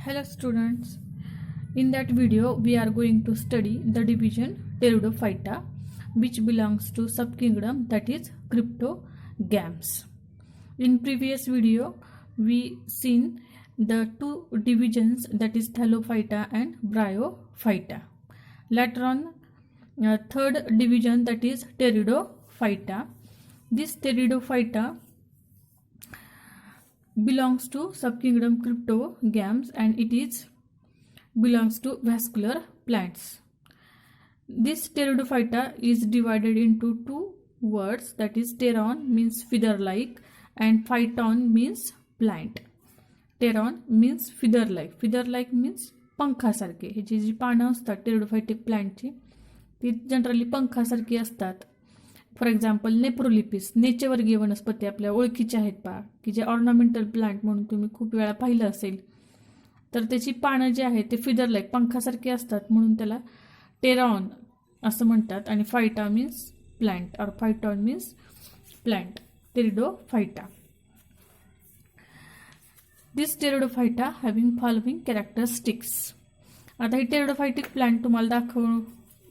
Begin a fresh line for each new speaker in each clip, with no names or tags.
Hello students, in that video we are going to study the division Pteridophyta which belongs to subkingdom that is Cryptogams. In previous video we seen the two divisions that is Thallophyta and Bryophyta. Later on third division that is Pteridophyta. This Pteridophyta belongs to subkingdom Cryptogams and it is belongs to vascular plants. This Pteridophyta is divided into two words, that is pteron means feather like and phyton means plant. Pteron means feather like means पंखासारखे. ह्याची जी पानं असतात टेरिडोफायटिक प्लांटची ती generally पंखासारखी असतात. For example नेप्रोलिपिस, नेचवर्गीय वनस्पती आपल्या ओळखीच्या आहेत पहा, की जे ऑर्नामेंटल प्लांट म्हणून तुम्ही खूप वेळा पाहिलं असेल. तर त्याची पानं जी आहेत ते फिदर लाईक पंखासारखी असतात म्हणून त्याला टेरॉन असं म्हणतात. आणि फायटा मीन्स प्लांट और फायटॉन मीन्स प्लांट. टेरिडोफायटा. दिस टेरिडोफायटा हॅव्हिंग फॉलोइंग कॅरेक्टरिस्टिक्स. आता ही टेरिडोफायटिक प्लांट तुम्हाला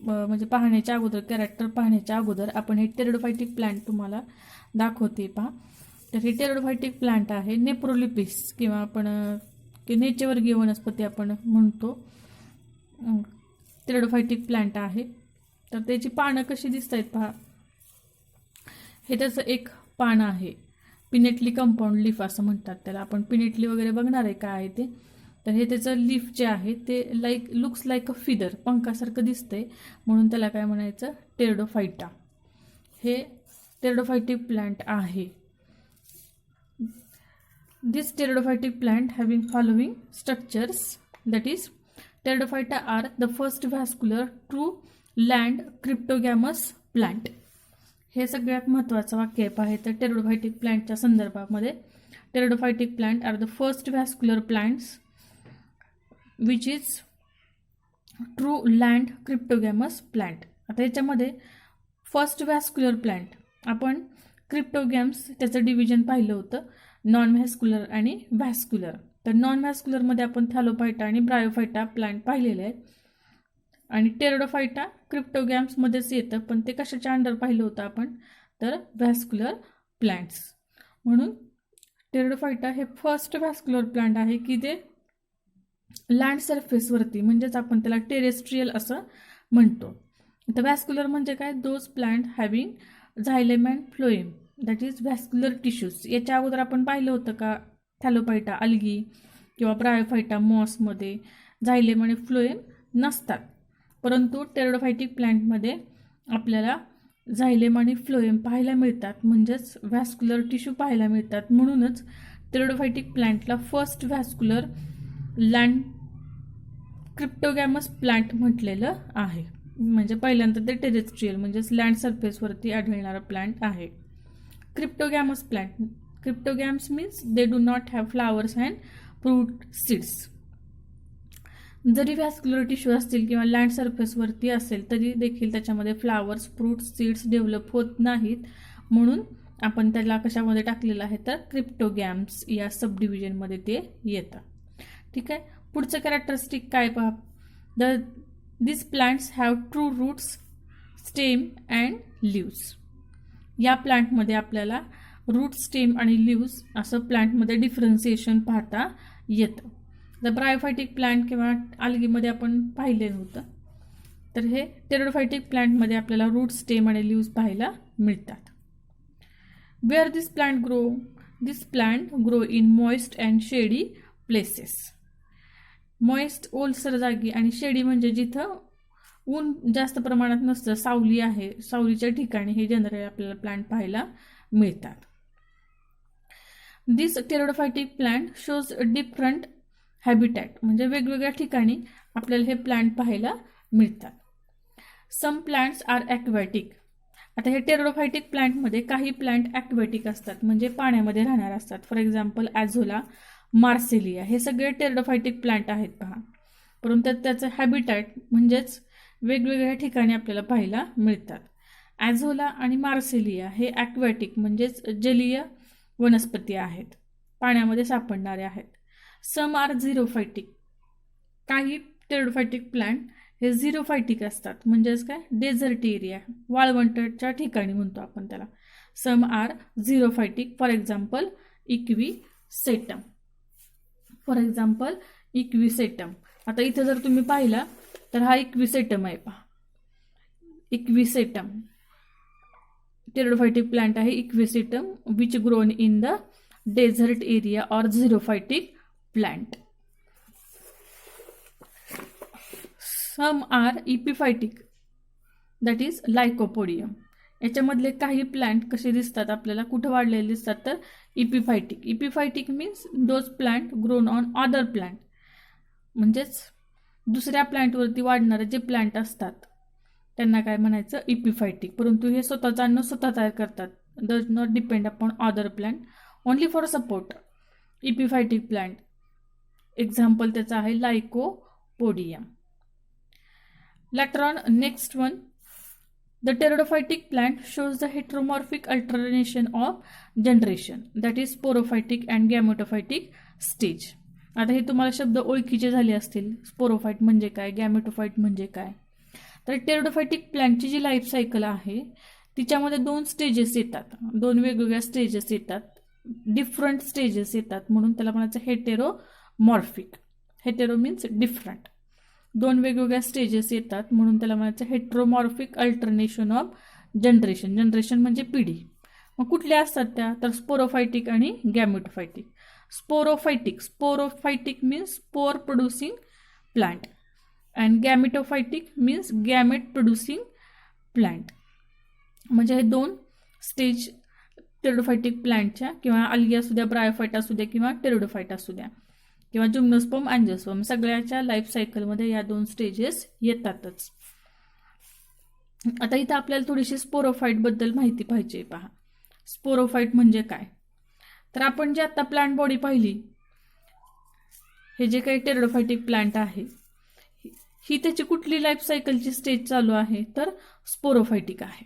म्हणजे पाहण्याच्या अगोदर, कॅरेक्टर पाहण्याच्या अगोदर आपण हे टेरिडोफायटिक प्लांट तुम्हाला दाखवते पहा. तर हे टेरिडोफायटिक प्लांट आहे नेप्रोलिपिस किंवा आपण नेचवर्गीय वनस्पती आपण म्हणतो. टेरिडोफायटिक प्लांट आहे. तर त्याची पानं कशी दिसत आहेत पहा. हे त्याचं एक पान आहे, पिनेटली कंपाऊंड लीफ असं म्हणतात त्याला. आपण पिनेटली वगैरे बघणार आहे काय आहे ते. तर हे त्याचं लीफ जे आहे ते लुक्स लाईक अ फिदर, पंखासारखं दिसतंय म्हणून त्याला काय म्हणायचं, टेरिडोफायटा. हे टेरिडोफायटिक प्लांट आहे. This pteridophytic plant having following structures, that is pteridophyta are the first vascular true land cryptogamous plant. हे सगळ्यात महत्त्वाचं वाक्य आहे पहा. तर टेरिडोफायटिक प्लांटच्या संदर्भामध्ये pteridophytic plant are the first vascular plants which is true land cryptogamous plant. आता याच्यामध्ये फर्स्ट व्हॅस्क्युलर प्लांट, आपण क्रिप्टोगॅम्स त्याचं डिव्हिजन पाहिलं होतं, नॉन व्हॅस्क्युलर आणि व्हॅस्क्युलर. तर नॉन व्हॅस्क्युलरमध्ये आपण थॅलोफायटा आणि ब्रायोफायटा प्लांट पाहिलेले आहेत. आणि टेरिडोफायटा क्रिप्टोगॅम्समध्येच येतं, पण ते कशाच्या अंडर पाहिलं होतं आपण, तर व्हॅस्क्युलर प्लांट्स. म्हणून टेरिडोफायटा हे फर्स्ट व्हॅस्क्युलर प्लांट आहे की ते लँड सरफेसवरती, म्हणजेच आपण त्याला टेरेस्ट्रियल असं म्हणतो. तर व्हॅस्क्युलर म्हणजे काय, those plant having xylem and phloem that is vascular tissues. याच्या अगोदर आपण पाहिलं होतं का थॅलोफायटा अल्गी किंवा ब्रायोफायटा मॉसमध्ये झायलेम आणि फ्लोएम नसतात. परंतु टेरिडोफायटिक प्लांटमध्ये आपल्याला झायलेम आणि फ्लोएम पाहायला मिळतात, म्हणजेच व्हॅस्क्युलर टिश्यू पाहायला मिळतात. म्हणूनच टेरिडोफायटिक प्लांटला first vascular land cryptogamous plant म्हटलेलं आहे. म्हणजे पहिल्यांदा ते टेरेस्ट्रियल म्हणजेच लँड सरफेसवरती आढळणारा प्लांट आहे. Cryptogamous plant, cryptogams means they do not have flowers and fruit seeds. जरी व्हॅस्क्युलर टिश्यू असतील किंवा लँड सरफेसवरती असेल तरी देखील त्याच्यामध्ये फ्लावर्स, फ्रूट्स, सीड्स डेव्हलप होत नाहीत. म्हणून आपण त्याला कशामध्ये टाकलेलं आहे, तर क्रिप्टोगॅम्स या सब डिव्हिजनमध्ये ते येतं. ठीक आहे. पुढचं कॅरेक्टरिस्टिक काय पहा. This plants have true roots, stem and leaves. या प्लांटमध्ये आपल्याला रूट, स्टेम आणि लिव्स असं प्लांटमध्ये डिफरन्सिएशन पाहता येतं. द ब्रायोफायटिक प्लांट किंवा आल्गीमध्ये आपण पाहिले नव्हतं. तर हे टेरिडोफायटिक प्लांटमध्ये आपल्याला रूट, स्टेम आणि लिव्स पाहायला मिळतात. Where this plant grow, this plant grow in moist and shady places. Moist ओलसर जागी आणि शेडी म्हणजे जिथं ऊन जास्त प्रमाणात नसतं, सावली आहे, सावलीच्या ठिकाणी हे जनरली आपल्याला प्लांट पाहायला मिळतात. This pteridophytic plant shows different habitat, म्हणजे वेगवेगळ्या ठिकाणी आपल्याला हे प्लांट पाहायला मिळतात. Some plants are aquatic. आता हे टेरिडोफायटिक प्लांटमध्ये काही प्लांट ॲक्वॅटिक असतात, म्हणजे पाण्यामध्ये राहणार असतात. फॉर एक्झाम्पल ॲझोला, मार्सेलिया हे सगळे टेरिडोफायटिक प्लांट आहेत पहा. परंतु त्याचं हॅबिटॅट म्हणजेच वेगवेगळ्या ठिकाणी आपल्याला पाहायला मिळतात. ॲझोला आणि मार्सेलिया हे ॲक्वॅटिक म्हणजेच जलीय वनस्पती आहेत, पाण्यामध्ये सापडणारे आहेत. सम आर झिरोफायटिक, काही टेरिडोफायटिक प्लांट हे झिरोफायटिक असतात, म्हणजेच काय, डेझर्ट एरिया, वाळवंटाच्या ठिकाणी म्हणतो आपण त्याला. Some are xerophytic, for example equisetum. आता इथे जर तुम्ही पाहिला तर हा इक्विसेटम आहे पहा. इक्विसेटम टेरिडोफायटिक प्लांट आहे equisetum, which grown in the desert area or xerophytic plant. Some are epiphytic, that is lycopodium. याच्यामधले काही प्लांट कसे दिसतात आपल्याला, कुठं वाढलेले दिसतात, तर epiphytic. Epiphytic means those plant grown on other plant, म्हणजेच दुसऱ्या प्लांटवरती वाढणारे जे प्लांट असतात त्यांना काय म्हणायचं, इपिफायटिक. परंतु हे स्वतःचं अन्न स्वतः तयार करतात, does not depend upon other plant, only for support. Epiphytic plant example त्याचं आहे lycopodium. Later on, next one, the pteridophytic plant shows the heteromorphic alternation of generation, that is sporophytic and gametophytic stage. आता हे तुम्हाला शब्द ओळखीचे झाले असतील. Sporophyte म्हणजे काय, गॅमेटोफाइट म्हणजे काय. तर टेरिडोफायटिक प्लांटची जी लाईफ सायकल आहे तिच्यामध्ये 2 स्टेजेस येतात, 2 वेगवेगळ्या स्टेजेस येतात, डिफरंट स्टेजेस येतात, म्हणून त्याला म्हणायचं हेटेरोमॉर्फिक. हेटेरो मीन्स डिफरंट, 2 वेगवेगळ्या स्टेजेस येतात म्हणून त्याला म्हणायचं heteromorphic alternation of generation. Generation म्हणजे पिढी. मग कुठल्या असतात त्या, तर स्पोरोफायटिक आणि gametophytic. Sporophytic means spore producing plant and gametophytic means gamete producing plant. म्हणजे हे 2 स्टेज टेरिडोफायटिक प्लांटच्या, किंवा अल्गी असू द्या, ब्रायोफाइट असू द्या, किंवा टेरिडोफाइट असू द्या, किंवा जिम्नोस्पर्म अँजिओस्पर्म, सगळ्याच्या लाईफ सायकलमध्ये या 2 स्टेजेस येतातच. आता इथं आपल्याला थोडीशी स्पोरोफाइट बद्दल माहिती पाहिजे. पहा, स्पोरोफाइट म्हणजे काय, तर आपण जे आता प्लांट बॉडी पाहिली, हे जे काही टेरिडोफायटिक प्लांट आहे ही त्याची कुठली लाईफ सायकलची स्टेज चालू आहे, तर स्पोरोफायटिक आहे.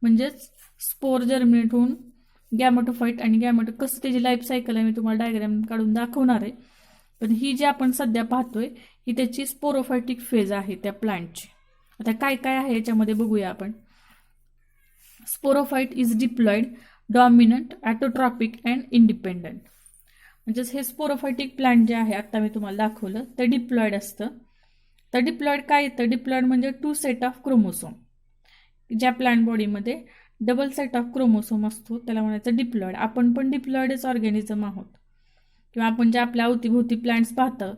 म्हणजेच स्पोर जर्मिनेट होऊन गॅमेटोफाइट, आणि गॅमेटो कसं त्याची लाईफ सायकल आहे मी तुम्हाला डायग्राम काढून दाखवणार आहे. पण ही जी आपण सध्या पाहतोय ही त्याची स्पोरोफायटिक फेज आहे त्या प्लांटची. आता काय काय आहे याच्यामध्ये बघूया आपण. Sporophyte is diploid, dominant, autotrophic and independent. म्हणजेच हे स्पोरोफायटिक प्लांट जे आहे आता मी तुम्हाला दाखवलं ते डिप्लॉइड असतं. तर डिप्लॉइड काय येतं, डिप्लॉइड म्हणजे 2 सेट ऑफ क्रोमोसोम. ज्या प्लांट बॉडीमध्ये डबल सेट ऑफ क्रोमोसोम असतो त्याला म्हणायचं डिप्लॉइड. आपण पण डिप्लॉइडच ऑर्गॅनिझम आहोत, किंवा आपण जे आपल्या अवतीभोवती प्लांट्स पाहतो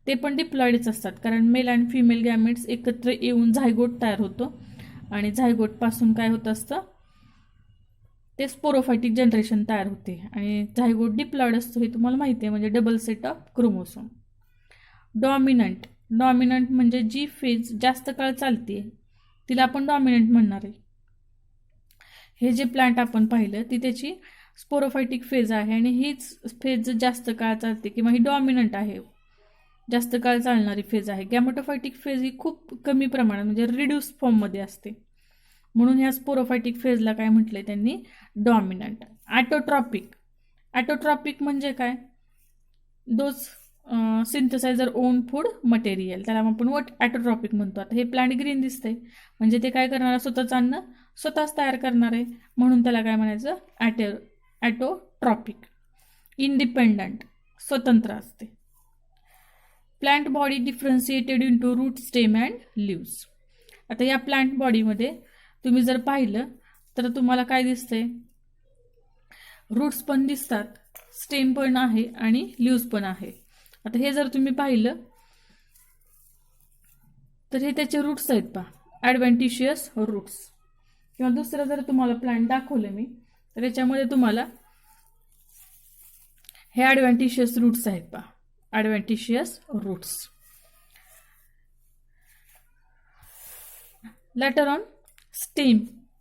ते पण डिप्लॉइडच असतात, कारण मेल अँड फिमेल गॅमेट्स एकत्र येऊन झायगोट तयार होतो, आणि झायगोटपासून काय होत असतं, ते स्पोरोफायटिक जनरेशन तयार होते, आणि झायगोट डिप्लॉइड असतो हे तुम्हाला माहिती आहे, म्हणजे double set of chromosome. Dominant, dominant म्हणजे जी फेज जास्त काळ चालते तिला आपण डॉमिनंट म्हणणार आहे. हे जे प्लांट आपण पाहिलं ती त्याची स्पोरोफायटिक फेज आहे, आणि हीच फेज जास्त काळ चालते, किंवा ही डॉमिनंट आहे, जास्त काळ चालणारी फेज आहे. गॅमेटोफायटिक फेज ही खूप कमी प्रमाणात म्हणजे रिड्यूस फॉर्ममध्ये असते, म्हणून ह्या स्पोरोफायटिक फेजला काय म्हटलंय त्यांनी, डॉमिनंट. ॲटोट्रॉपिक, ॲटोट्रॉपिक म्हणजे काय, दोज सिंथसायझर ओन फूड मटेरियल, त्याला आपण ॲटोट्रॉपिक म्हणतो. आता हे प्लांट ग्रीन दिसतंय म्हणजे ते काय करणार, स्वतःचं अन्न स्वतःच तयार करणार आहे, म्हणून त्याला काय म्हणायचं, ॲटोट्रॉपिक. इंडिपेंडंट, स्वतंत्र असते. Plant body differentiated into root, stem and leaves. आता या प्लांट बॉडीमध्ये तुम्ही जर पाहिलं तर तुम्हाला काय दिसतंय, रूट्स पण दिसतात, स्टेम पण आहे, आणि लिव्स पण आहे. आता हे जर तुम्ही पाहिलं तर हे त्याचे रूट्स आहेत पहा, ॲडव्हेंटिशियस रूट्स. किंवा दुसरं जर तुम्हाला प्लांट दाखवलं मी तर याच्यामध्ये तुम्हाला हे ॲडव्हेंटिशियस रूट्स आहेत पहा, adventitious roots. Later on, stem.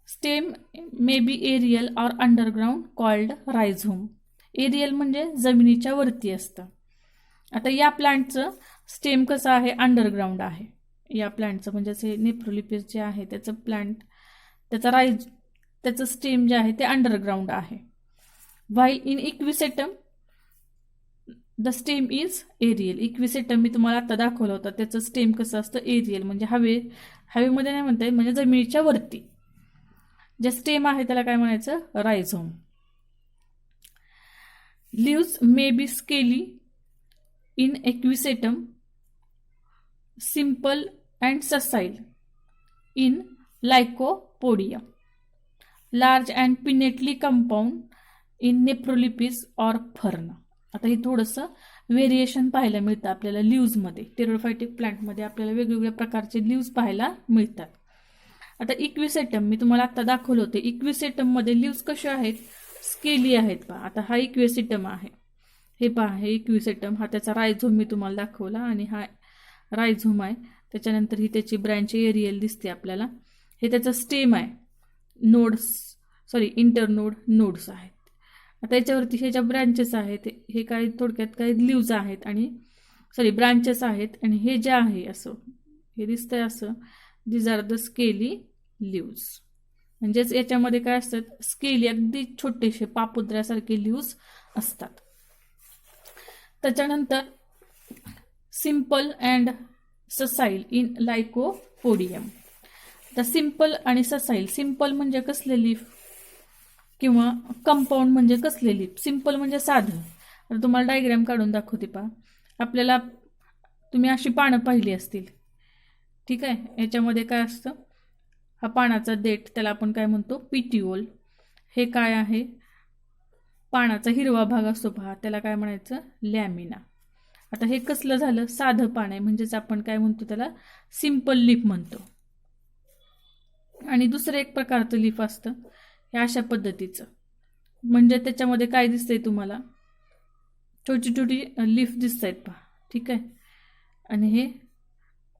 Stem may be aerial or underground, called rhizome. Aerial म्हणजे जमिनीच्या वरती असतं. आता या प्लांटचं स्टेम कसं आहे, अंडरग्राउंड आहे. या प्लांटचं म्हणजे नेफ्रोलिपिस जे आहे त्याचं प्लांट, त्याचं स्टेम जे आहे ते अंडरग्राउंड आहे. While in equisetum the stem is aerial. Equisetum मी तुम्हाला आता दाखवलं होतं, त्याचं स्टेम कसं असतं, एरियल म्हणजे हवेमध्ये नाही म्हणता येईल, म्हणजे जमिनीच्या वरती. जे स्टेम आहे त्याला काय म्हणायचं, rhizome. Leaves may be scaly in equisetum, simple and sessile in lycopodium, large and pinnately compound in nephrolepis or fern. आता हे थोडंसं व्हेरिएशन पाहायला मिळतं आपल्याला लीव्समध्ये. टेरोडोफायटिक प्लांटमध्ये आपल्याला वेगवेगळ्या प्रकारचे लीव्स पाहायला मिळतात. आता इक्विसेटम मी तुम्हाला आता दाखवलं होते. इक्विसेटममध्ये लीव्स कसे आहेत, स्केली आहेत पहा. आता हा इक्विसेटम आहे, हे पहा, हे इक्विसेटम, हा त्याचा रायझोम मी तुम्हाला दाखवला आणि हा रायझोम आहे. त्याच्यानंतर ही त्याची ब्रँच एरियल दिसते आपल्याला. हे त्याचं स्टेम आहे, इंटरनोड नोड्स आहेत. आता याच्यावरती ह्याच्या ब्रँचेस आहेत, हे काय थोडक्यात काय लीव्ज आहेत आणि ब्रांचेस आहेत. आणि हे जे आहे असं हे दिसतंय असं, these are the scaly leaves. म्हणजेच याच्यामध्ये काय असतात, स्केली अगदी छोटेसे पापुद्र्यासारखे लीव्ज असतात. त्याच्यानंतर simple and sessile in lycopodium. तर सिंपल आणि ससाईल, सिंपल म्हणजे कसले लीफ किंवा कंपाऊंड म्हणजे कसले लीफ. सिंपल म्हणजे साधं. तर तुम्हाला डायग्राम काढून दाखवते पहा. आपल्याला तुम्ही अशी पानं पाहिली असतील, ठीक आहे. याच्यामध्ये काय असतं, हा पानाचा देठ, त्याला आपण काय म्हणतो, पिटिओल. हे काय आहे, पानाचा हिरवा भाग असतो पहा, त्याला काय म्हणायचं, लॅमिना. आता हे कसलं झालं, साधं पान आहे, म्हणजेच आपण काय म्हणतो त्याला सिंपल लीफ म्हणतो. आणि दुसरं एक प्रकारचं लीफ असतं हे अशा पद्धतीचं, म्हणजे त्याच्यामध्ये काय दिसतंय तुम्हाला, छोटी छोटी लीफ दिसत आहेत पहा, ठीक आहे. आणि हे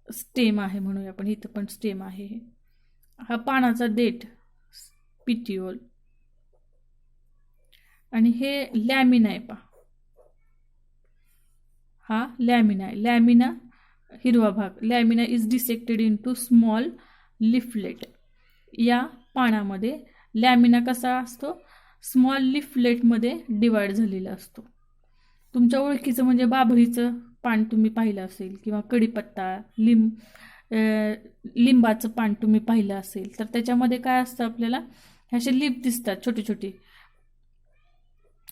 स्टेम आहे म्हणूया आपण, इथं पण स्टेम आहे. हे हा पानाचा देठ, पिटिओल. आणि हे लॅमिना आहे पहा, हा लॅमिना आहे. लॅमिना हिरवा भाग, lamina is dissected into small leaflet. या पानामध्ये लॅमिना कसा असतो, स्मॉल लिफलेटमध्ये डिवाइड झालेला असतो. तुमच्या ओळखीचं म्हणजे बाभळीचं पान तुम्ही पाहिलं असेल, किंवा कढीपत्ता, लिंबाचं पान तुम्ही पाहिलं असेल, तर त्याच्यामध्ये काय असतं, आपल्याला असे लीफ दिसतात छोटे छोटे.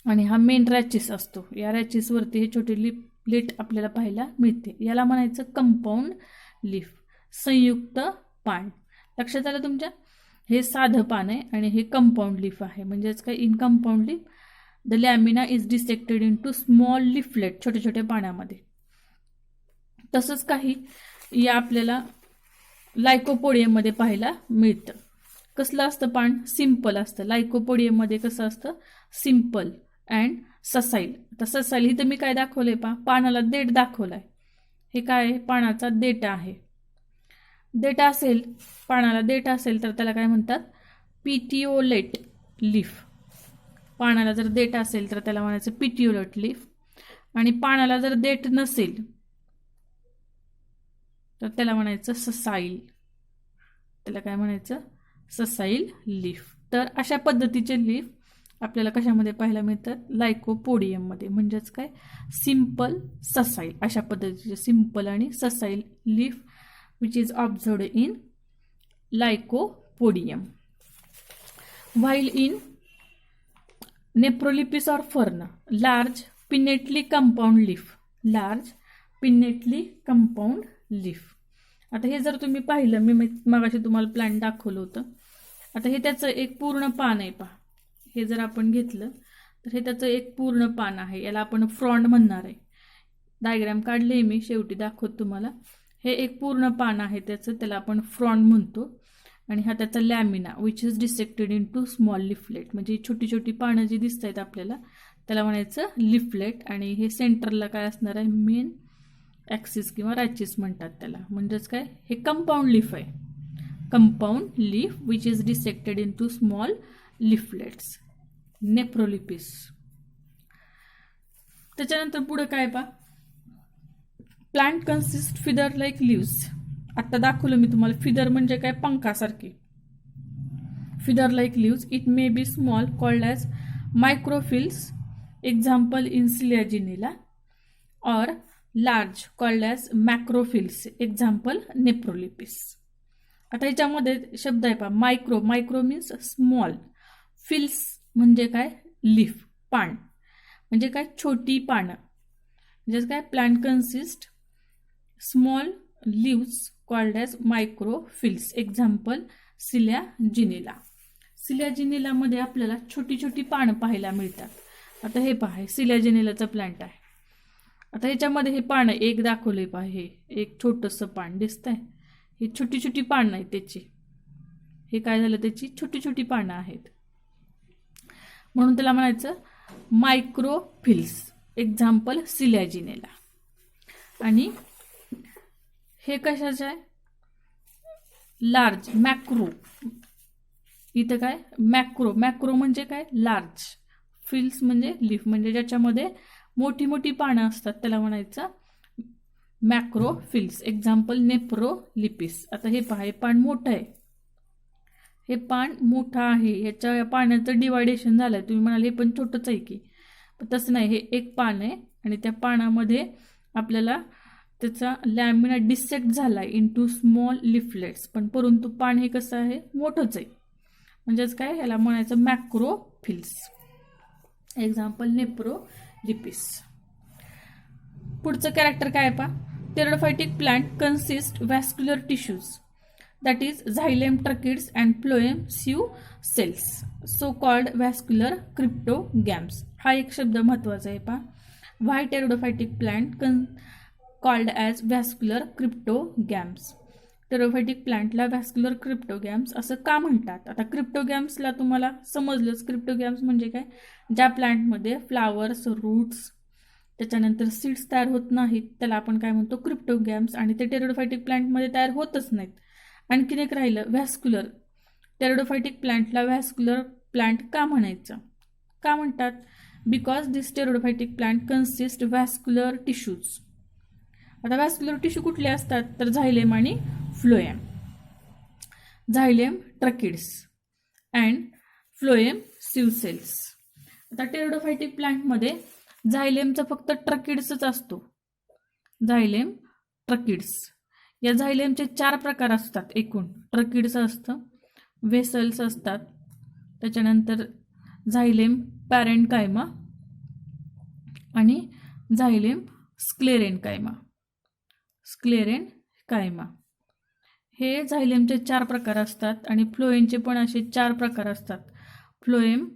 आणि हा मेन रॅचिस असतो, या रॅचिसवरती हे छोटे लिफलेट आपल्याला पाहायला मिळते. याला म्हणायचं कंपाऊंड लीफ, संयुक्त पान. लक्षात आलं तुमच्या, हे साधं पान आहे आणि हे कंपाऊंड लीफ आहे. म्हणजेच काय, in compound leaf the lamina is dissected into small leaflet, छोट्या छोट्या पानामध्ये. तसंच काही या आपल्याला लायकोपोडियममध्ये पाहायला मिळतं. कसलं असतं पान, सिंपल असतं. लायकोपोडियममध्ये कसं असतं, सिंपल अँड ससाईल. आता ससाईल इथं मी काय दाखवलंय पहा, पानाला देठ दाखवलाय. हे काय आहे, पानाचा देठ आहे. देठ असेल, पानाला देठ असेल तर त्याला काय म्हणतात, पिटिओलेट लीफ. पानाला जर देठ असेल तर त्याला म्हणायचं पिटिओलेट लीफ. आणि पानाला जर देठ नसेल तर त्याला म्हणायचं ससाईल. त्याला काय म्हणायचं, ससाईल लीफ. तर अशा पद्धतीचे लीफ आपल्याला कशामध्ये पाहायला मिळतात, लायकोपोडियममध्ये. म्हणजेच काय, सिंपल, ससाईल, अशा पद्धतीचे सिंपल आणि ससाईल leaf which is observed in lycopodium. While in Neprolipis or fern, large pinnately compound leaf. Large pinnately compound leaf. आता हे जर तुम्ही पाहिलं, मी मगाशी तुम्हाला प्लांट दाखवलं होतं. आता हे त्याचं एक पूर्ण पान आहे पहा. हे जर आपण घेतलं तर हे त्याचं एक पूर्ण पान आहे. याला आपण फ्रॉन्ड म्हणणार आहे. डायग्राम काढले मी, शेवटी दाखवत तुम्हाला. हे एक पूर्ण पान आहे त्याचं, त्याला आपण फ्रॉन्ड म्हणतो. आणि हा त्याचा lamina which is dissected into small leaflet. म्हणजे छोटी छोटी पानं जी दिसत आहेत आपल्याला त्याला म्हणायचं लिफलेट. आणि हे सेंटरला काय असणार आहे, मेन ॲक्सिस किंवा रॅचिस म्हणतात त्याला. म्हणजेच काय, हे कंपाऊंड लीफ आहे. Compound leaf which is dissected into small leaflets, nephrolepis. त्याच्यानंतर पुढे काय पहा, plant consist feather like leaves. आता दाखवलं मी तुम्हाला, फिदर म्हणजे काय, पंखासारखे. Feather like leaves. It may be small, called as microphylls. Example in selaginella. or large called as macrophiles. Example, nephrolepis. आता ह्याच्यामध्ये शब्द आहे पहा, micro. Micro means small. Phylls म्हणजे काय, लीफ, पान. म्हणजे काय, छोटी पानं. म्हणजे काय, plant consist small leaves called as microphylls. Example, selaginella. सिल्या जिनिलामध्ये आपल्याला छोटी छोटी पानं पाहायला मिळतात. आता हे पहा, सिल्या जिनिलाचं प्लांट आहे. आता ह्याच्यामध्ये हे पानं एक दाखवले पहा, हे एक छोटंसं पान दिसतंय. ही छोटी छोटी पानं आहेत त्याची. हे काय झालं, त्याची छोटी छोटी पानं आहेत, म्हणून त्याला म्हणायचं मायक्रोफिल्स. एक्झाम्पल, सिल्या जिनिला. आणि हे कशाचं आहे, लार्ज, मॅक्रो. इथं काय, मॅक्रो. मॅक्रो म्हणजे काय, लार्ज. फिल्स म्हणजे लीफ, म्हणजे ज्याच्यामध्ये मोठी मोठी पानं असतात त्याला म्हणायचं मॅक्रोफिल्स. एक्झाम्पल, नेफ्रोलिपिस. आता हे पहा, हे पान मोठं आहे. हे पान मोठं आहे, ह्याच्या पाण्याचं डिवायडेशन झालंय. तुम्ही म्हणाल हे पण छोटंच आहे की, पण तसं नाही. हे एक पान आहे आणि त्या पानामध्ये आपल्याला त्याचा लॅमिना डिसेक्ट झालाय इंटू स्मॉल लिफलेट्स. पण परंतु पान हे कसं आहे, मोठंच आहे. म्हणजेच काय, ह्याला म्हणायचं मॅक्रोफिल्स. एक्झाम्पल, नेफ्रोलिपिस. पुढचं कॅरेक्टर काय पहा, pteridophytic plant consist vascular tissues, that is xylem, tracheids and phloem sieve cells, so called vascular cryptogams. हा एक शब्द महत्वाचा आहे पहा. Why pteridophytic plant called as vascular cryptogams. Pteridophytic प्लांटला व्हॅस्क्युलर क्रिप्टोगॅम्स असं का म्हणतात. आता क्रिप्टोगॅम्सला तुम्हाला समजलंच. क्रिप्टोगॅम्स म्हणजे काय, ज्या प्लांटमध्ये फ्लावर्स, रूट्स, त्याच्यानंतर सीड्स तयार होत नाहीत त्याला आपण काय म्हणतो, क्रिप्टोगॅम्स. आणि ते टेरिडोफायटिक प्लांटमध्ये तयार होतच नाहीत. आणखीन एक राहिलं व्हॅस्क्युलर. टेरिडोफायटिक प्लांटला व्हॅस्क्युलर प्लांट का म्हणायचं, का म्हणतात, because this pteridophytic plant consist vascular tissues. आता व्हॅस्क्युलर टिश्यू कुठले असतात, तर झायलेम आणि phloem. Xylem, tracheids and phloem sieve cells. आता टेरिडोफायटिक प्लांटमध्ये झायलेमचा फक्त ट्रकिड्सच असतो. झायलेम, ट्रकिड्स. या झायलेमचे 4 प्रकार असतात एकूण. ट्रकिड्स असतं, वेसल्स असतात, त्याच्यानंतर झायलेम पॅरेंकायमा आणि झायलेम स्क्लेरेनकायमा. स्क्लेरेनकायमा हे झायलेमचे 4 प्रकार असतात. आणि फ्लोएमचे पण असे 4 प्रकार असतात. Phloem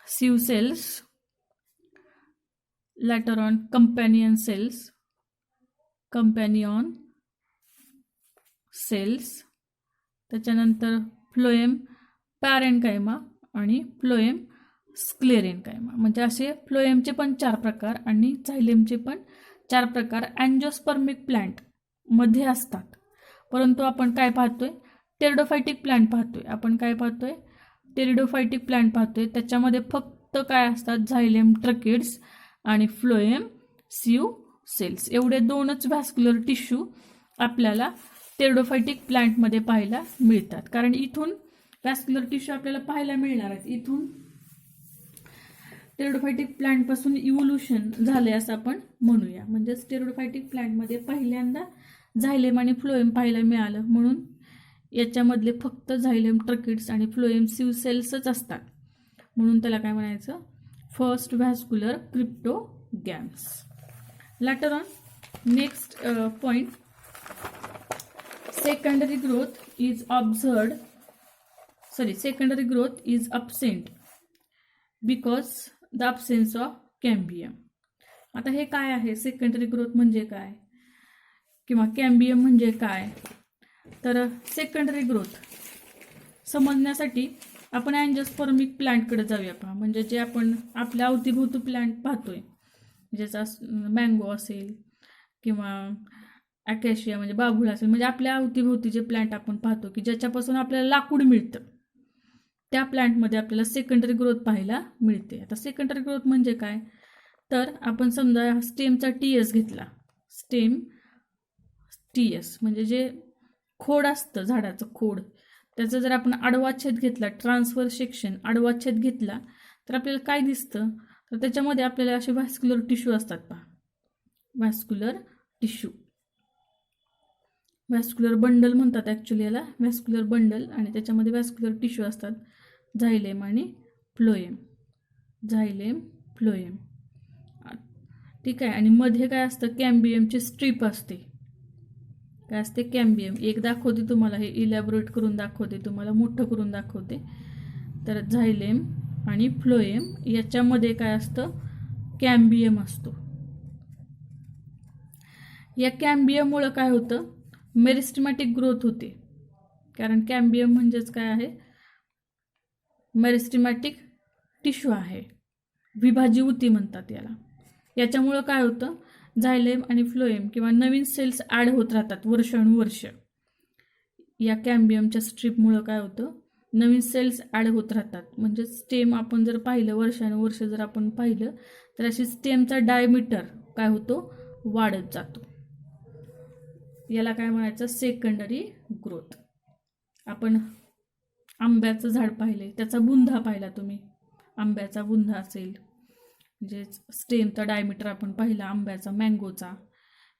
sieve cells, later on companion cells, त्याच्यानंतर फ्लोएम पॅरेंकायमा आणि फ्लोएम स्क्लेरेनकायमा. म्हणजे असे फ्लोएमचे पण 4 प्रकार आणि झायलेमचे पण 4 प्रकार अँजिओस्पर्मिक प्लांट मध्ये असतात. परंतु आपण काय पाहतोय, टेरिडोफायटिक प्लांट पाहतोय. आपण काय पाहतोय, टेरिडोफायटिक प्लांट पाहतोय. त्याच्यामध्ये फक्त काय असतात, झायलेम, ट्रकिड्स आणि फ्लोएम सिव्ह सेल्स. एवढे 2च व्हॅस्क्युलर टिश्यू आपल्याला टेरिडोफायटिक प्लांटमध्ये पाहायला मिळतात. कारण इथून व्हॅस्क्युलर टिश्यू आपल्याला पाहायला मिळणार आहेत. इथून टेरिडोफायटिक प्लांटपासून इव्होल्युशन झाले असं आपण म्हणूया. म्हणजेच टेरिडोफायटिक प्लांटमध्ये पहिल्यांदा झायलेम आणि फ्लोएम पाहायला मिळालं, म्हणून याच्यामधले फक्त झायलेम, ट्रकिड्स आणि फ्लोएम सिव्ह सेल्सच असतात, म्हणून त्याला काय म्हणायचं, first vascular cryptogams. Later on, next point, secondary growth is absent because the absence of cambium. आता हे काय आहे, सेकंडरी ग्रोथ म्हणजे काय किंवा कॅम्बियम म्हणजे काय, तर सेकंडरी ग्रोथ समजण्यासाठी आपण अँजिओस्पर्मिक प्लांटकडे जाऊया पहा. म्हणजे जे आपण आपल्या अवतीभोवती प्लांट पाहतोय, ज्याचा मँगो असेल किंवा ॲकॅशिया म्हणजे बाभूळ असेल, म्हणजे आपल्या अवतीभोवती जे प्लांट आपण पाहतो की ज्याच्यापासून आपल्याला लाकूड मिळतं, त्या प्लांटमध्ये आपल्याला सेकंडरी ग्रोथ पाहायला मिळते. आता सेकंडरी ग्रोथ म्हणजे काय, तर आपण समजा स्टेमचा TS घेतला. स्टेम TS म्हणजे जे खोड असतं, झाडाचं खोड, त्याचा जर आपण आडवा छेद घेतला, ट्रान्सफर सेक्शन आडवा छेद घेतला, तर आपल्याला काय दिसतं, तर त्याच्यामध्ये आपल्याला असे व्हॅस्क्युलर टिश्यू असतात पहा. Vascular tissue. व्हॅस्क्युलर बंडल म्हणतात ॲक्च्युली याला, व्हॅस्क्युलर बंडल, आणि त्याच्यामध्ये व्हॅस्क्युलर टिश्यू असतात, झायलेम आणि फ्लोएम. झायलेम फ्लोएम. ठीक आहे. आणि मध्ये काय असतं, कॅम्बियमची स्ट्रीप असते. काय असते, कॅम्बियम. एक दाखवते तुम्हाला, हे इलॅबोरेट करून दाखवते तुम्हाला, मोठं करून दाखवते. तर झायलेम आणि फ्लोएम याच्यामध्ये काय असतं, कॅम्बियम असतो. या कॅम्बियममुळं काय होतं, मेरिस्टेमॅटिक ग्रोथ होते. कारण कॅम्बियम म्हणजेच काय आहे, मेरिस्टेमॅटिक टिश्यू आहे, विभाजी ऊती म्हणतात याला. याच्यामुळं काय होतं, झायलेम आणि फ्लोएम किंवा नवीन सेल्स ॲड होत राहतात वर्षानुवर्ष. या कॅम्बियमच्या स्ट्रीपमुळं काय होतं, नवीन सेल्स ॲड होत राहतात. म्हणजे स्टेम आपण जर पाहिलं, वर्षानुवर्ष जर आपण पाहिलं, तर अशी स्टेमचा डायमीटर काय होतो, वाढत जातो. याला काय म्हणायचं, सेकंडरी ग्रोथ. आपण आंब्याचं झाड पाहिले, त्याचा बुंधा पाहिला तुम्ही, आंब्याचा बुंधा असेल, म्हणजे स्टेमचा डायमीटर आपण पाहिला आंब्याचा, मँगोचा,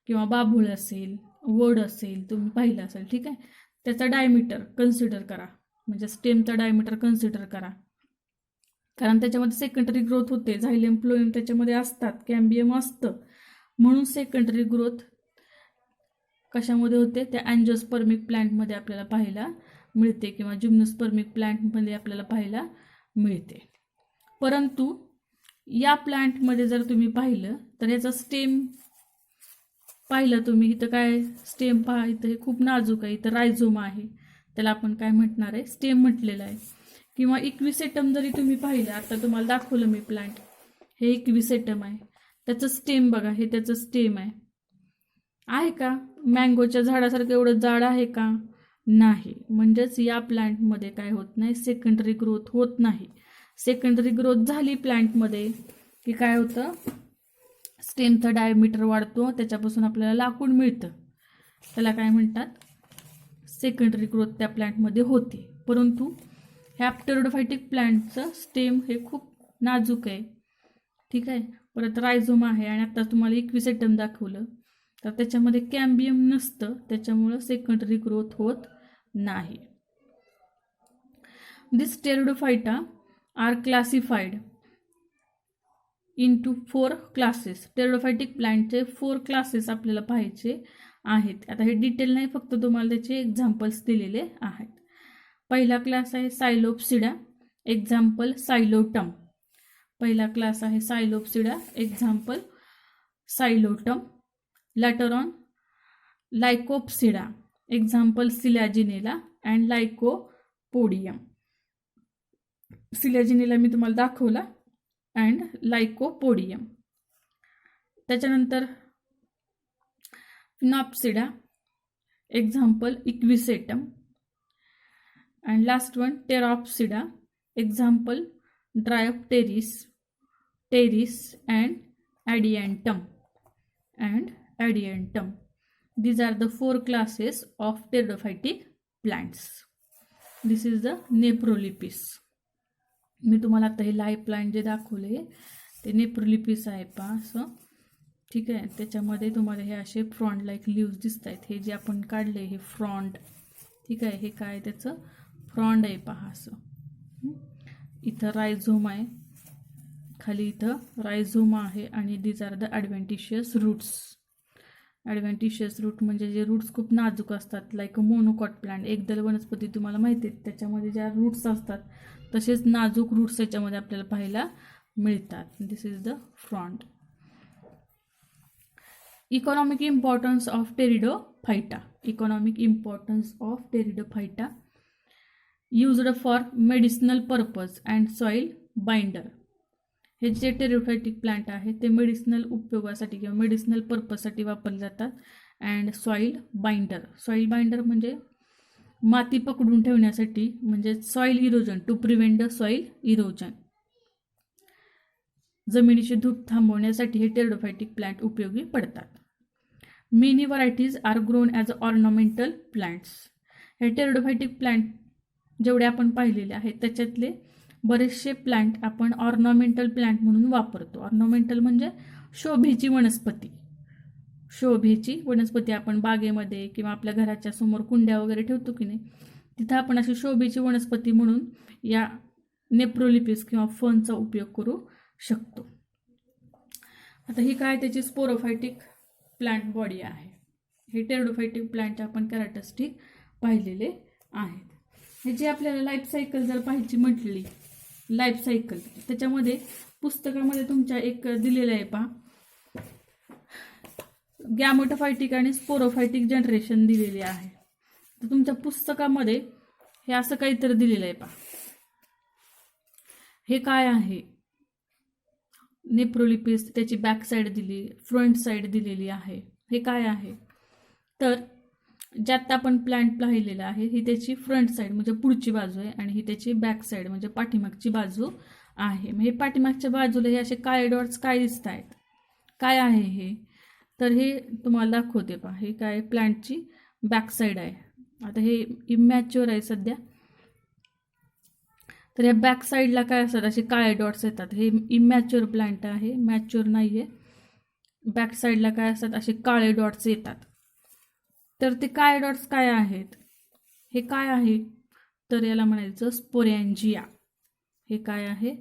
किंवा बाभूळ असेल, वड असेल, तुम्ही पाहिलं असेल. ठीक आहे. त्याचा डायमीटर कन्सिडर करा, म्हणजे स्टेमचा डायमीटर कन्सिडर करा, कारण त्याच्यामध्ये सेकंडरी ग्रोथ होते. झायलेम फ्लोएम त्याच्यामध्ये असतात, कॅम्बियम असतं, म्हणून सेकंडरी ग्रोथ कशामध्ये होते, त्या अँजिओस्पर्मिक प्लांटमध्ये आपल्याला पाहायला मिळते, किंवा जिम्नोस्पर्मिक प्लांटमध्ये आपल्याला पाहायला मिळते. परंतु या प्लांटमध्ये जर तुम्ही पाहिलं, तर याचा स्टेम पाहिलं तुम्ही, इथं काय स्टेम पहा, इथं हे खूप नाजूक आहे, इथं रायझोमा आहे, त्याला आपण काय म्हटणार आहे, स्टेम म्हटलेलं आहे. किंवा इक्विसेटम जरी तुम्ही पाहिलं, आता तुम्हाला दाखवलं मी प्लांट, हे इक्विसेटम आहे, त्याचं स्टेम बघा, हे त्याचं स्टेम आहे का, मँगोच्या झाडासारखं एवढं जाड आहे का, नाही. म्हणजेच या प्लांटमध्ये काय होत नाही, सेकंडरी ग्रोथ होत नाही. सेकंडरी ग्रोथ झाली प्लांटमध्ये की काय होतं, स्टेमचा डायमीटर वाढतो, त्याच्यापासून आपल्याला लाकूड मिळतं, त्याला काय म्हणतात, सेकंडरी ग्रोथ त्या प्लांटमध्ये होते. परंतु ह्या प्टेरोडोफायटिक प्लांटचं स्टेम हे खूप नाजूक आहे. ठीक आहे. परत रायझोमा आहे, आणि आता तुम्हाला इक्विसेटम दाखवलं, तर त्याच्यामध्ये कॅम्बियम नसतं, त्याच्यामुळं सेकंडरी ग्रोथ होत नाही. This pteridophyta are classified into 4 classes. Pteridophytic प्लांटचे 4 क्लासेस आपल्याला पाहायचे आहेत. आता हे डिटेल नाही, फक्त तुम्हाला त्याचे एक्झाम्पल्स दिलेले आहेत. पहिला क्लास आहे सायलोप्सिडा, एक्झाम्पल सायलोटम. पहिला क्लास आहे psilopsida, example psilotum. Later on, Lycopsida, example Silaginella and Lycopodium. Silaginella मी तुम्हाला दाखवला, and Lycopodium. त्याच्यानंतर Phenopsida, example Equisetum. And last one, Pteropsida, example Dryopteris, Pteris and Adiantum. These are the 4 classes of pteridophytic plants. This is the Nephrolepis. मी तुम्हाला आता हे live plant जे दाखवले ते नेप्रोलिपिस आहे पहा असं. ठीक आहे. त्याच्यामध्ये तुम्हाला हे असे फ्रॉन्ट लाईक लिव्स दिसत आहेत. हे जे आपण काढले हे फ्रॉन्ट. ठीक आहे. हे काय त्याचं फ्रॉन्ट आहे पहा असं. इथं रायझोम आहे, खाली इथं रायझोमा आहे, आणि these are the adventitious roots. Adventitious root म्हणजे जे रूट्स खूप नाजूक असतात, लाईक अ मोनोकॉट प्लांट, एकदल वनस्पती तुम्हाला माहिती आहे, त्याच्यामध्ये ज्या रूट्स असतात तसेच नाजूक रूट्स याच्यामध्ये आपल्याला पाहायला मिळतात. This is the frond. Economic importance of pteridophyta. Economic importance of pteridophyta used for medicinal purpose and soil binder. हे जे टेरिडोफायटिक प्लांट आहे ते मेडिसिनल उपयोगासाठी किंवा मेडिसिनल पर्पजसाठी वापरले जातात. And soil binder. Soil binder म्हणजे माती पकडून ठेवण्यासाठी, म्हणजे soil erosion, to prevent the soil erosion. जमिनीची धूप थांबवण्यासाठी हे टेरिडोफायटिक प्लांट उपयोगी पडतात. Many varieties are grown as ornamental plants. हे टेरिडोफायटिक प्लांट जेवढे आपण पाहिलेले आहेत त्याच्यातले बरेचसे प्लांट आपण ऑर्नामेंटल प्लांट म्हणून वापरतो. ऑर्नामेंटल म्हणजे शोभेची वनस्पती. शोभेची वनस्पती आपण बागेमध्ये किंवा आपल्या घराच्या समोर कुंड्या वगैरे ठेवतो की नाही, तिथं आपण अशी शोभेची वनस्पती म्हणून या नेप्रोलिपिस किंवा फर्नचा उपयोग करू शकतो. आता ही काय त्याची स्पोरोफायटिक प्लांट बॉडी आहे. हे टेरिडोफायटिक प्लांटचे आपण कॅरेक्टरिस्टिक पाहिलेले आहेत. ह्याची आपल्याला लाईफ सायकल जर पाहायची म्हटली, लाईफ सायकल त्याच्यामध्ये पुस्तकामध्ये तुमच्या एक दिलेलं आहे पहा, गॅमेटोफायटिक आणि स्पोरोफायटिक जनरेशन दिलेले आहे. तर तुमच्या पुस्तकामध्ये हे असं काहीतरी दिलेलं आहे पहा. हे काय आहे, नेप्रोलिपिस, त्याची बॅक साईड दिली, फ्रंट साईड दिलेली आहे. हे काय आहे, तर ज्यात आपण प्लांट पाहिलेला आहे ही त्याची फ्रंट साईड म्हणजे पुढची बाजू आहे आणि ही त्याची बॅक साईड म्हणजे पाठीमागची बाजू आहे. मग हे पाठीमागच्या बाजूला हे असे काळे डॉट्स काय दिसत आहेत, काय आहे हे, तर हे तुम्हाला दाखवते पहा. हे काय प्लांटची बॅक साईड आहे. आता हे इमॅच्युअर आहे सध्या, तर या बॅक साईडला काय असतात, असे काळे डॉट्स येतात. हे इमॅच्युअर प्लांट आहे, मॅच्युअर नाही आहे. बॅक साईडला काय असतात, असे काळे डॉट्स येतात. तर ते काळे डॉट्स काय आहेत, हे काय आहे, तर याला म्हणायचं स्पोरॅन्जिया. हे काय आहे,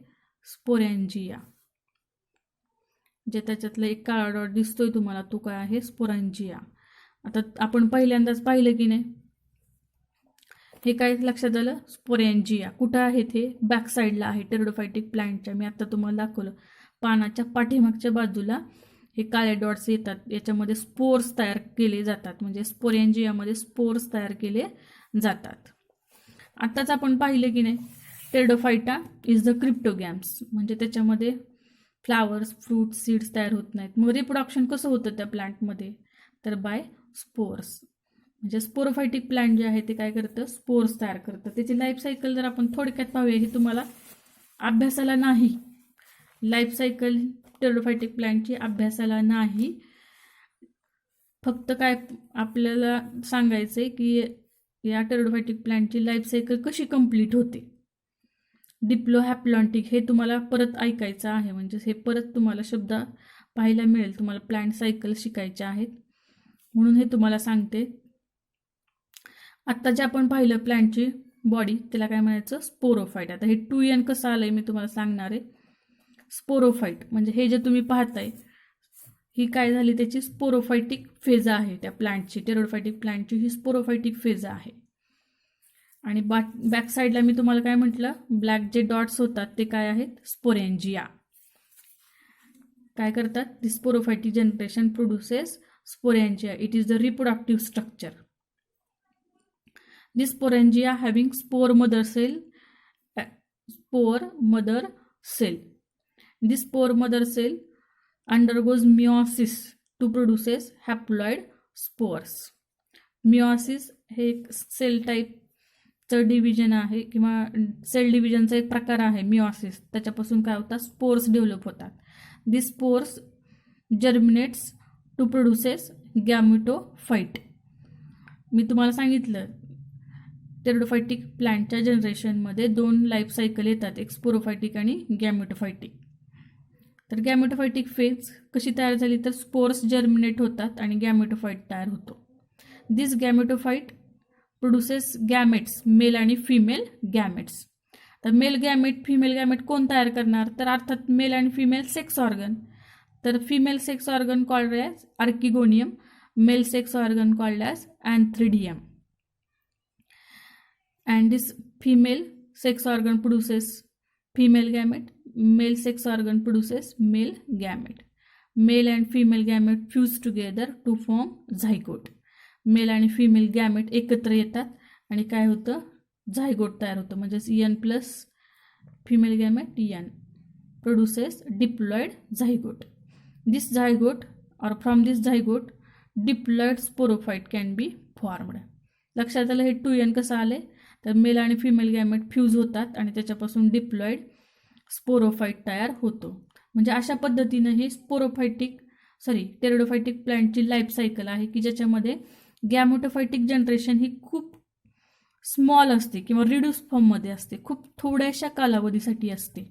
स्पोरॅन्जिया. जे त्याच्यातलं एक काळा डॉट दिसतोय तुम्हाला तो काय आहे, स्पोरॅन्जिया. आता आपण पहिल्यांदाच पाहिलं की नाही, हे काय लक्षात आलं, स्पोरॅन्जिया. कुठं आहे ते, बॅक साईडला आहे टेरिडोफायटिक प्लांटच्या. मी आता तुम्हाला दाखवलं, पानाच्या पाठीमागच्या बाजूला हे काळे डॉट्स येतात. याच्यामध्ये स्पोर्स तयार केले जातात, म्हणजे स्पोरॅन्जियामध्ये स्पोर्स तयार केले जातात. आत्ताच आपण पाहिले की नाही, टेरिडोफायटा इज द क्रिप्टोगॅम्स, म्हणजे त्याच्यामध्ये फ्लावर्स, फ्रूट, सीड्स तयार होत नाहीत. मग रिप्रोडक्शन कसं होतं त्या प्लांटमध्ये, तर बाय स्पोर्स. म्हणजे स्पोरोफायटिक प्लांट जे आहे ते काय करतं, स्पोर्स तयार करतं. त्याची लाईफ सायकल जर आपण थोडक्यात पाहूया, ही तुम्हाला अभ्यासाला नाही, लाईफ सायकल टेरिडोफायटिक प्लांटची अभ्यासाला नाही. फक्त काय आपल्याला सांगायचं आहे की या टेरिडोफायटिक प्लांटची लाईफ सायकल कशी कंप्लीट होते. डिप्लोहॅप्लॉन्टिक हे तुम्हाला परत ऐकायचं आहे, म्हणजे हे परत तुम्हाला शब्द पाहायला मिळेल. तुम्हाला प्लांट सायकल शिकायचे आहेत म्हणून हे तुम्हाला सांगते. आत्ता जे आपण पाहिलं प्लांटची बॉडी, त्याला काय म्हणायचं, स्पोरोफाईट. आता हे 2N कसं आलंय मी तुम्हाला सांगणार आहे. स्पोरोफाईट म्हणजे हे जे तुम्ही पाहताय ही काय झाली, त्याची स्पोरोफायटिक फेज आहे त्या प्लांटची. टेरिडोफायटिक प्लांटची ही स्पोरोफायटिक फेज आहे. आणि बॅक साईडला मी तुम्हाला काय म्हटलं, ब्लॅक जे डॉट्स होतात ते काय आहेत, स्पोरॅन्जिया. काय करतात, the sporophytic generation produces sporangia. It is the reproductive structure. This sporangia having spore mother cell. This spore mother cell undergoes meiosis to produces haploid spores. Meiosis हे एक सेल टाईपचं डिव्हिजन आहे किंवा सेल डिव्हिजनचा एक प्रकार आहे meiosis. त्याच्यापासून काय होतात, स्पोर्स डेव्हलप होतात. दिस स्पोर्स जर्मिनेट्स टू प्रोड्युसेस गॅमेटोफाइट. मी तुम्हाला सांगितलं टेरिडोफायटिक प्लांटच्या जनरेशनमध्ये 2 लाईफ सायकल येतात, एक स्पोरोफायटिक आणि गॅमेटोफायटिक. तर गॅमेटोफायटिक फेज कशी तयार झाली, तर स्पोर्स जर्मिनेट होतात आणि गॅमेटोफाइट तयार होतो. This gametophyte produces gametes, male आणि फिमेल गॅमेट्स. तर मेल गॅमेट, फिमेल गॅमेट कोण तयार करणार, तर अर्थात मेल आणि फिमेल सेक्स ऑर्गन. तर female sex organ called as archegonium, male sex organ called as antheridium. And this female sex organ produces female gamete, male sex organ produces male gamete. Male and female gamete fuse together to form zygote. Male आणि female gamete एकत्र येतात आणि काय होतं, zygote तयार होतं. म्हणजेच N plus female gamete N produces diploid zygote. This zygote or from this zygote diploid sporophyte can be formed. लक्षात आलं हे 2N कसं आले, तर मेल आणि फिमेल गॅमेट फ्यूज होतात आणि त्याच्यापासून डिप्लॉइड स्पोरोफाईट तयार होतो. म्हणजे अशा पद्धतीनं हे टेरिडोफायटिक प्लांटची लाईफ सायकल आहे की ज्याच्यामध्ये गॅमेटोफायटिक जनरेशन ही खूप स्मॉल असते किंवा रिड्यूस फॉर्ममध्ये असते, खूप थोड्याशा कालावधीसाठी असते.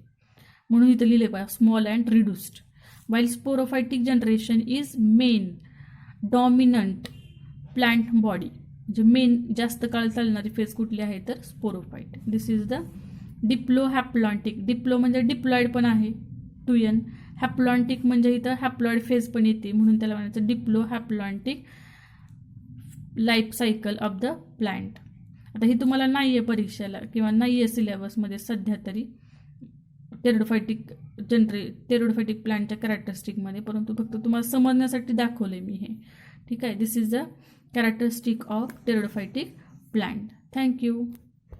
म्हणून इथं लिहिले पाहिजे small and reduced. While sporophytic generation is main dominant plant body, म्हणजे मेन जास्त काळ चालणारी फेज कुठली आहे तर sporophyte. This is the diplohaplontic. Diplo म्हणजे डिप्लॉइड पण आहे 2n. हॅप्लॉन्टिक म्हणजे इथं हॅप्लॉइड फेज पण येते, म्हणून त्याला म्हणायचं diplohaplontic life cycle of the plant. आता ही तुम्हाला नाही आहे परीक्षेला किंवा नाही आहे सिलेबसमध्ये सध्या तरी टेरिडोफायटिक प्लांटच्या कॅरेक्टरिस्टिकमध्ये, परंतु फक्त तुम्हाला समजण्यासाठी दाखवले मी हे. ठीक आहे. This is the characteristic of pteridophytic plant. Thank you.